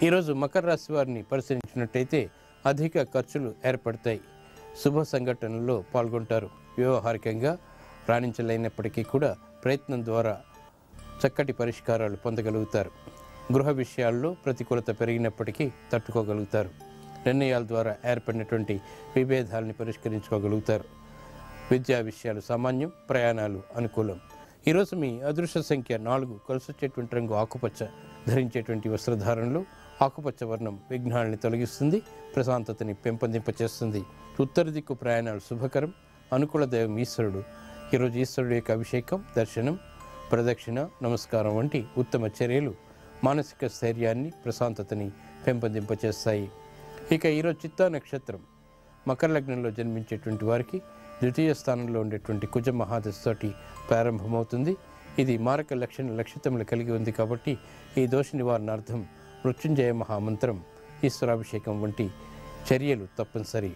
ఈరోజు మకర రాశి వారిని పరిశీలించినట్టయితే అధిక ఖర్చులు ఏర్పడతాయి. శుభ సంఘటనల్లో పాల్గొంటారు. వ్యవహారికంగా రాణించలేనప్పటికీ కూడా ప్రయత్నం ద్వారా చక్కటి పరిష్కారాలు పొందగలుగుతారు. గృహ విషయాల్లో ప్రతికూలత పెరిగినప్పటికీ తట్టుకోగలుగుతారు. నిర్ణయాల ద్వారా ఏర్పడినటువంటి విభేదాలని పరిష్కరించుకోగలుగుతారు. విద్యా విషయాలు సామాన్యం, ప్రయాణాలు అనుకూలం. ఈరోజు మీ అదృష్ట సంఖ్య 4, కలిసొచ్చేటువంటి రంగు ఆకుపచ్చ. ధరించేటువంటి వస్త్రధారణలో ఆకుపచ్చ వర్ణం విఘ్నాలని తొలగిస్తుంది, ప్రశాంతతని పెంపొందింపచేస్తుంది. ఉత్తర దిక్కు ప్రయాణాలు శుభకరం. అనుకూల దైవం ఈశ్వరుడు. ఈరోజు ఈశ్వరుడు యొక్క అభిషేకం, దర్శనం, ప్రదక్షిణ, నమస్కారం వంటి ఉత్తమ చర్యలు మానసిక స్థైర్యాన్ని, ప్రశాంతతని పెంపొందింపచేస్తాయి. ఇక ఈరోజు చిత్తా నక్షత్రం మకర లగ్నంలో జన్మించేటువంటి వారికి ద్వితీయ స్థానంలో ఉండేటువంటి కుజ మహాదశతోటి ప్రారంభమవుతుంది. ఇది మారక లక్షితములు కలిగి ఉంది కాబట్టి ఈ దోష నివారణార్థం మృత్యుంజయ మహామంత్రం, ఈశ్వరాభిషేకం వంటి చర్యలు తప్పనిసరి.